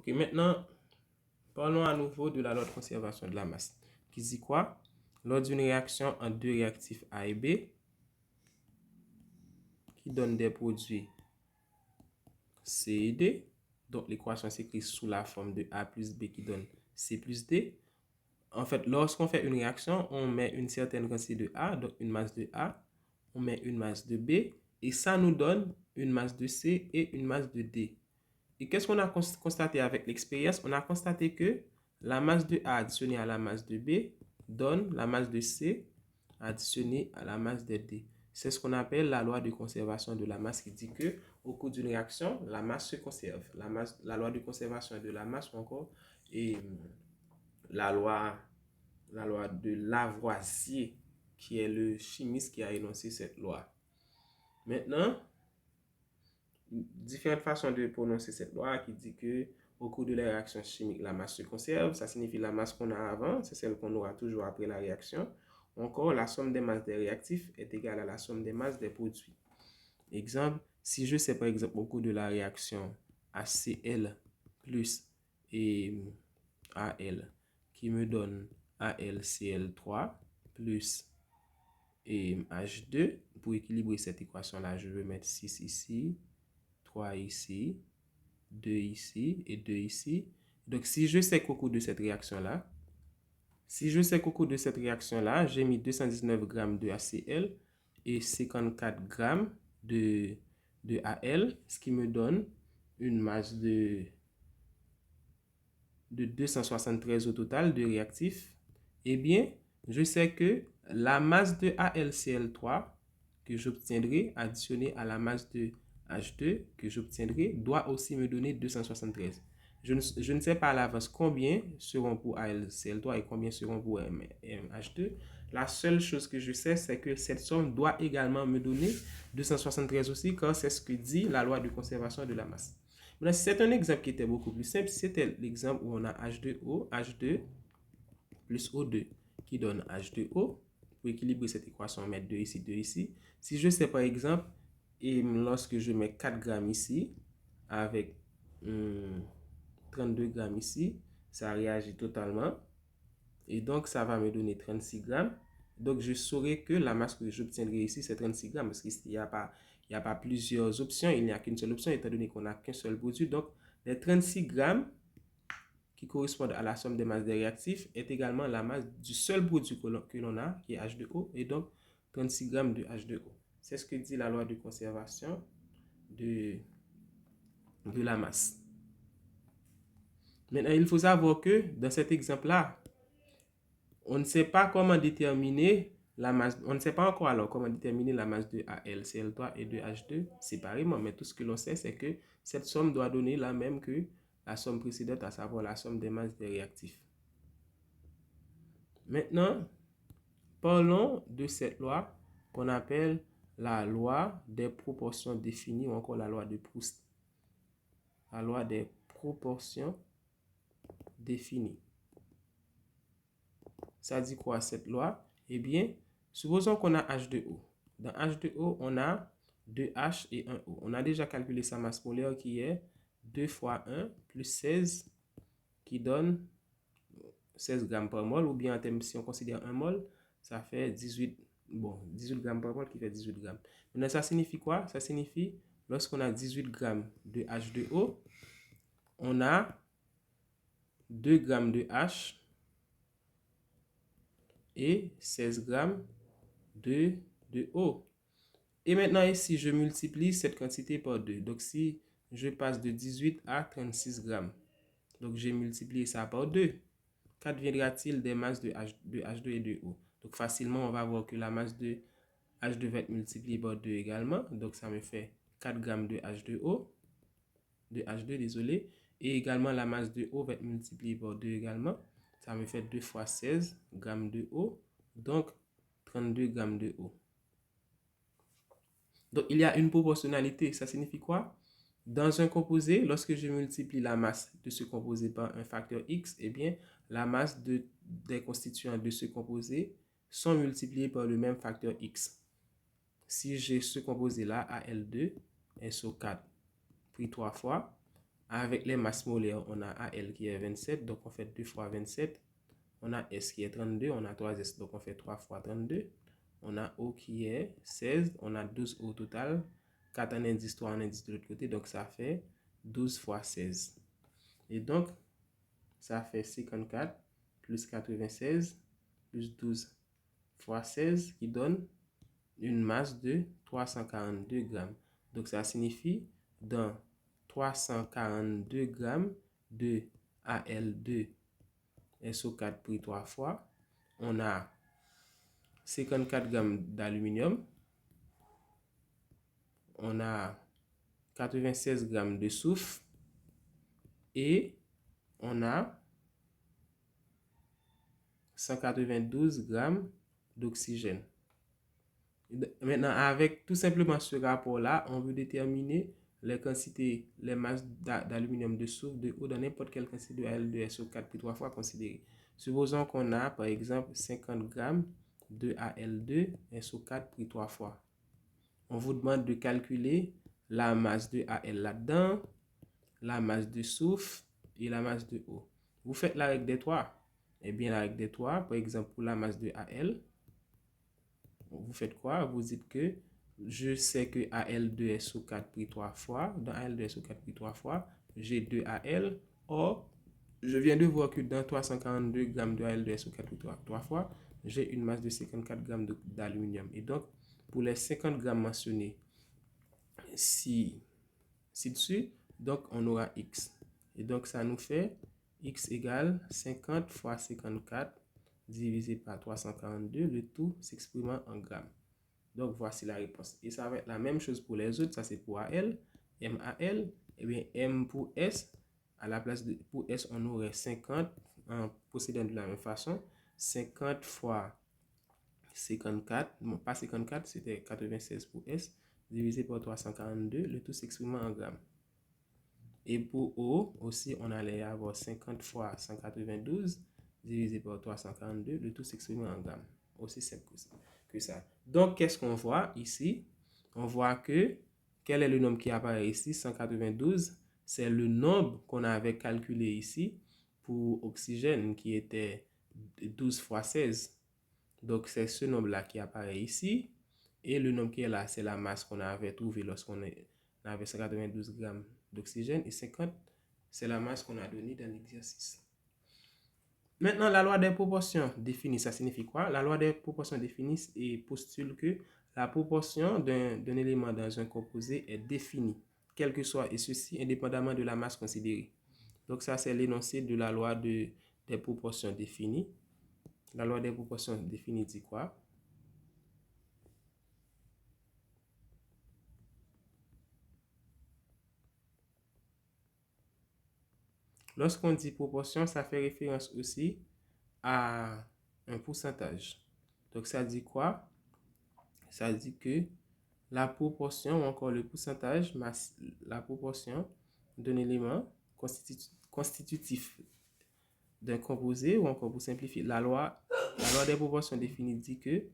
Ok, maintenant, parlons à nouveau de la loi de conservation de la masse. Qui dit quoi? Lors d'une réaction entre deux réactifs A et B, qui donne des produits C et D, donc l'équation s'écrit sous la forme de A plus B qui donne C plus D. En fait, lorsqu'on fait une réaction, on met une certaine quantité de A, donc une masse de A, on met une masse de B, et ça nous donne une masse de C et une masse de D. Et qu'est-ce qu'on a constaté avec l'expérience? On a constaté que la masse de A additionnée à la masse de B donne la masse de C additionnée à la masse de D. C'est ce qu'on appelle la loi de conservation de la masse qui dit que au cours d'une réaction, la masse se conserve. La loi de conservation de la masse ou encore et la loi de Lavoisier qui est le chimiste qui a énoncé cette loi. Maintenant, différentes façons de prononcer cette loi qui dit que au cours de la réaction chimique, la masse se conserve. Ça signifie la masse qu'on a avant, c'est celle qu'on aura toujours après la réaction. Encore, la somme des masses des réactifs est égale à la somme des masses des produits. Exemple, si je sais par exemple au cours de la réaction HCl plus et Al qui me donne AlCl3 plus et H2, pour équilibrer cette équation-là, je vais mettre 6 ici, 3 ici, 2 ici et 2 ici. Donc, si je sais qu'au cours de cette réaction-là, j'ai mis 219 grammes de HCl et 54 grammes de Al, ce qui me donne une masse de 273 au total de réactifs, eh bien, je sais que la masse de AlCl3 que j'obtiendrai additionnée à la masse de H2 que j'obtiendrai doit aussi me donner 273. Je ne sais pas à l'avance combien seront pour AlCl3 et combien seront pour H2. La seule chose que je sais, c'est que cette somme doit également me donner 273 aussi, car c'est ce que dit la loi de conservation de la masse. Maintenant, c'est un exemple qui était beaucoup plus simple. C'était l'exemple où on a H2O, H2 plus O2 qui donne H2O. Pour équilibrer cette équation, on met 2 ici, 2 ici. Si je sais par exemple, et lorsque je mets 4 grammes ici, avec 32 grammes ici, ça réagit totalement. Et donc, ça va me donner 36 grammes. Donc, je saurai que la masse que j'obtiendrai ici, c'est 36 grammes. Parce qu'il n'y a pas plusieurs options. Il n'y a qu'une seule option, étant donné qu'on n'a qu'un seul produit. Donc, les 36 grammes qui correspondent à la somme des masses des réactifs est également la masse du seul produit que l'on a, qui est H2O. Et donc, 36 grammes de H2O. C'est ce que dit la loi de conservation de la masse. Maintenant, il faut savoir que dans cet exemple-là, on ne sait pas comment déterminer la masse, on ne sait pas encore alors comment déterminer la masse de AlCl3 et de H2 séparément, mais tout ce que l'on sait, c'est que cette somme doit donner la même que la somme précédente, à savoir la somme des masses des réactifs. Maintenant, parlons de cette loi qu'on appelle la loi des proportions définies ou encore la loi de Proust. La loi des proportions définies. Ça dit quoi cette loi? Eh bien, supposons qu'on a H2O. Dans H2O, on a 2H et 1O. On a déjà calculé sa masse molaire qui est 2 fois 1 plus 16 qui donne 16 grammes par mol, ou bien en termes, si on considère 1 mol, ça fait 18 grammes par mol qui fait 18 grammes. Maintenant, ça signifie quoi? Ça signifie, lorsqu'on a 18 grammes de H2O, on a 2 grammes de H et 16 grammes de O. Et maintenant ici, je multiplie cette quantité par 2. Donc si je passe de 18 à 36 grammes, donc j'ai multiplié ça par 2. Qu'adviendra-t-il des masses de H2 et de O? Donc facilement, on va voir que la masse de H2 va être multipliée par 2 également. Donc ça me fait 4 grammes de H2O, de H2, désolé. Et également la masse de O va être multipliée par 2 également. Ça me fait 2 fois 16 grammes de O, donc 32 grammes de O. Donc, il y a une proportionnalité. Ça signifie quoi? Dans un composé, lorsque je multiplie la masse de ce composé par un facteur X, eh bien, la masse des constituants de ce composé sont multipliés par le même facteur X. Si j'ai ce composé-là, Al2, SO4, pris 3 fois, Avec les masses molaires, on a AL qui est 27, donc on fait 2 fois 27. On a S qui est 32, on a 3S, donc on fait 3 fois 32. On a O qui est 16, on a 12 O au total. 4 en indice, 3 en indice de l'autre côté, donc ça fait 12 fois 16. Et donc, ça fait 54 plus 96 plus 12 fois 16 qui donne une masse de 342 grammes. Donc, ça signifie dans 342 grammes de Al2 SO4 pris 3 fois, on a 54 grammes d'aluminium, on a 96 grammes de soufre et on a 192 grammes d'oxygène. Maintenant, avec tout simplement ce rapport-là, on veut déterminer les quantités, les masses d'aluminium, de soufre, de eau dans n'importe quelle quantité de Al2SO4 puis 3 fois considérée. Supposons qu'on a, par exemple, 50 grammes de Al2SO4 pris 3 fois. On vous demande de calculer la masse de Al là-dedans, la masse de soufre et la masse de eau. Vous faites la règle des 3. Eh bien, la règle des 3, par exemple, pour la masse de Al, vous faites quoi? Vous dites que je sais que Al2SO4 pris 3 fois, dans Al2SO4 pris 3 fois, j'ai 2 Al. Or, je viens de voir que dans 342 grammes de Al2SO4 pris 3 fois, j'ai une masse de 54 grammes d'aluminium. Et donc, pour les 50 grammes mentionnés ci-dessus, donc on aura X. Et donc, ça nous fait X égale 50 fois 54 divisé par 342, le tout s'exprimant en grammes. Donc, voici la réponse. Et ça va être la même chose pour les autres. Ça, c'est pour AL, MAL. Et bien, M pour S. À la place de pour S, on aurait 50 en procédant de la même façon. 50 fois 54, non, pas 54, c'était 96 pour S, divisé par 342, le tout s'exprimant en grammes. Et pour O, aussi, on allait avoir 50 fois 192 divisé par 342, le tout s'exprime en grammes. Aussi simple que ça. Donc, qu'est-ce qu'on voit ici? On voit que, quel est le nombre qui apparaît ici? 192, c'est le nombre qu'on avait calculé ici pour oxygène qui était 12 fois 16. Donc, c'est ce nombre-là qui apparaît ici. Et le nombre qui est là, c'est la masse qu'on avait trouvée lorsqu'on avait 192 grammes d'oxygène. Et 50, c'est la masse qu'on a donnée dans l'exercice. Maintenant, la loi des proportions définie, ça signifie quoi? La loi des proportions définie et postule que la proportion d'un élément dans un composé est définie, quel que soit, et ceci indépendamment de la masse considérée. Donc, ça, c'est l'énoncé de la loi des proportions définies. La loi des proportions définies dit quoi? Lorsqu'on dit proportion, ça fait référence aussi à un pourcentage. Donc, ça dit quoi? Ça dit que la proportion ou encore le pourcentage, la proportion d'un élément constitutif d'un composé ou encore pour simplifier, la loi des proportions définie dit que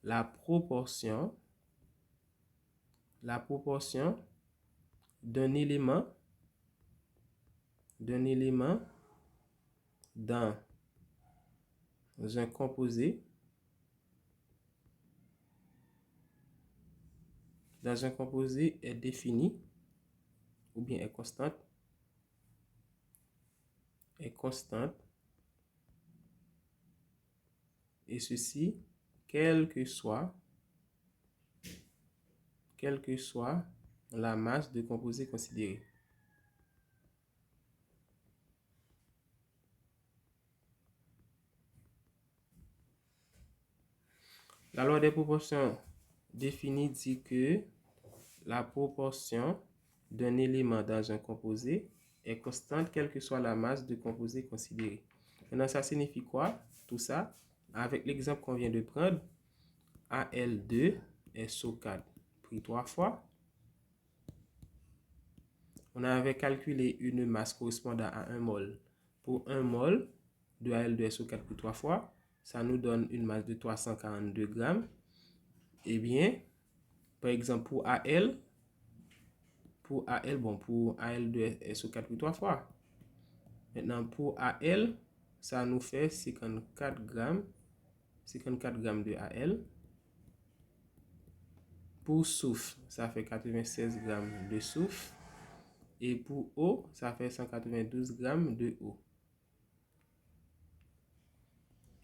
la proportion d'un élément dans un composé est définie ou bien est constante et ceci quelle que soit la masse de composé considérée. La loi des proportions définie dit que la proportion d'un élément dans un composé est constante quelle que soit la masse de composé considérée. Maintenant, ça signifie quoi? Tout ça, avec l'exemple qu'on vient de prendre, Al2SO4 pris 3 fois, on avait calculé une masse correspondant à 1 mol. Pour 1 mol de Al2SO4 pris 3 fois, ça nous donne une masse de 342 grammes. Eh bien, par exemple, pour pour AL, bon, pour AL de SO4 pris 3 fois. Maintenant, pour AL, ça nous fait 54 grammes de AL. Pour soufre, ça fait 96 grammes de soufre. Et pour eau, ça fait 192 grammes de eau.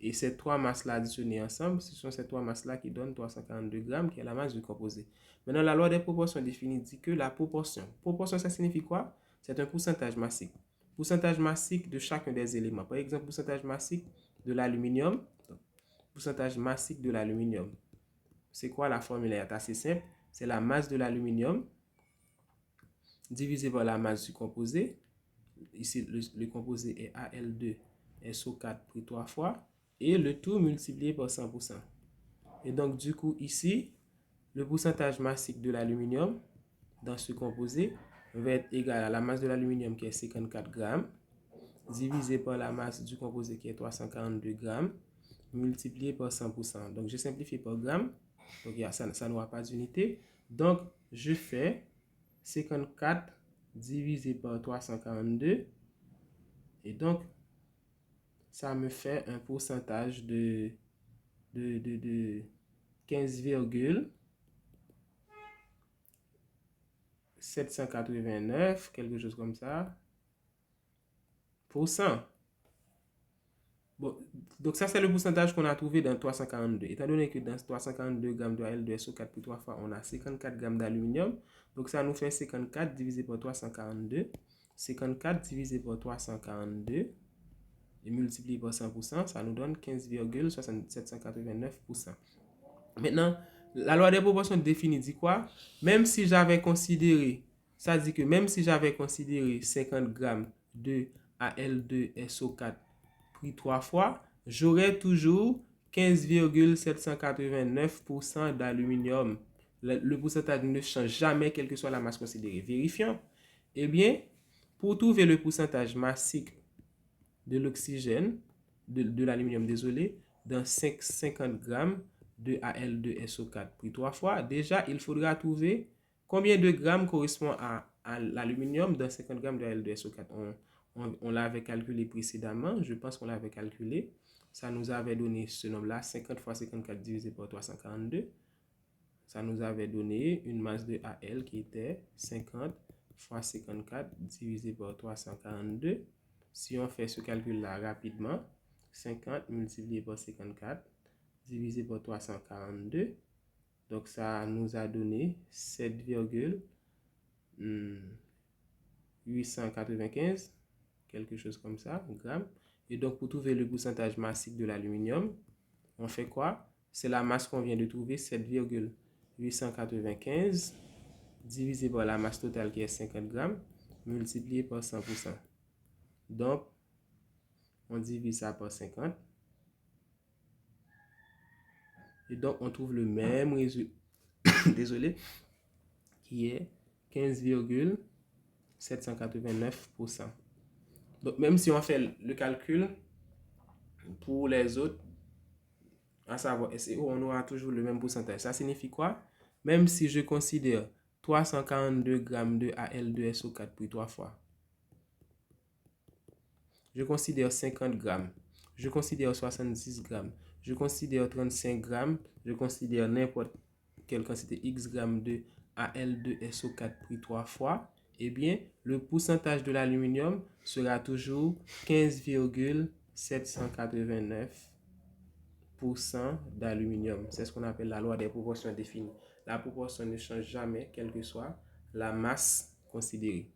Et ces trois masses-là additionnées ensemble, ce sont ces trois masses-là qui donnent 342 grammes, qui est la masse du composé. Maintenant, la loi des proportions définie dit que la proportion. Proportion, ça signifie quoi? C'est un pourcentage massique. Pourcentage massique de chacun des éléments. Par exemple, pourcentage massique de l'aluminium. Pourcentage massique de l'aluminium. C'est quoi la formule? Elle est assez simple. C'est la masse de l'aluminium divisé par la masse du composé. Ici, le composé est Al2SO4 pris 3 fois. Et le tout multiplié par 100%. Et donc, du coup, ici, le pourcentage massique de l'aluminium dans ce composé va être égal à la masse de l'aluminium qui est 54 grammes, divisé par la masse du composé qui est 342 grammes, multiplié par 100%. Donc, je simplifie par grammes. Donc, ça n'aura pas d'unité. Donc, je fais 54 divisé par 342. Et donc, ça me fait un pourcentage de 15,789, quelque chose comme ça, pour cent. Bon, donc ça c'est le pourcentage qu'on a trouvé dans 342. Étant donné que dans 342 grammes de Al2SO4 pour 3 fois, on a 54 grammes d'aluminium. Donc ça nous fait 54 divisé par 342. 54 divisé par 342 et multiplié par 100%, ça nous donne 15,789%. Maintenant, la loi des proportions définie dit quoi? Même si j'avais considéré, ça dit que même si j'avais considéré 50 grammes de Al2SO4 pris 3 fois, j'aurais toujours 15,789% d'aluminium. Le pourcentage ne change jamais, quelle que soit la masse considérée. Vérifions. Eh bien, pour trouver le pourcentage massique de l'oxygène, de l'aluminium, désolé, dans 50 grammes de Al2SO4 pris 3 fois, déjà, il faudra trouver combien de grammes correspond à l'aluminium dans 50 grammes de Al2SO4. On l'avait calculé précédemment, je pense qu'on l'avait calculé. Ça nous avait donné ce nombre-là, 50 fois 54 divisé par 342. Ça nous avait donné une masse de Al qui était 50 fois 54 divisé par 342. Si on fait ce calcul-là rapidement, 50 multiplié par 54 divisé par 342, donc ça nous a donné 7,895, quelque chose comme ça, grammes. Et donc pour trouver le pourcentage massique de l'aluminium, on fait quoi? C'est la masse qu'on vient de trouver, 7,895 divisé par la masse totale qui est 50 grammes, multiplié par 100%. Donc, on divise ça par 50. Et donc, on trouve le même résultat, désolé, qui est 15,789%. Donc, même si on fait le calcul pour les autres, à savoir SEO, on aura toujours le même pourcentage. Ça signifie quoi? Même si je considère 342 grammes de Al2SO4 pris 3 fois, je considère 50 grammes, je considère 70 grammes, je considère 35 grammes, je considère n'importe quelle quantité X grammes de Al2SO4 pris 3 fois, eh bien, le pourcentage de l'aluminium sera toujours 15,789% d'aluminium. C'est ce qu'on appelle la loi des proportions définies. La proportion ne change jamais, quelle que soit la masse considérée.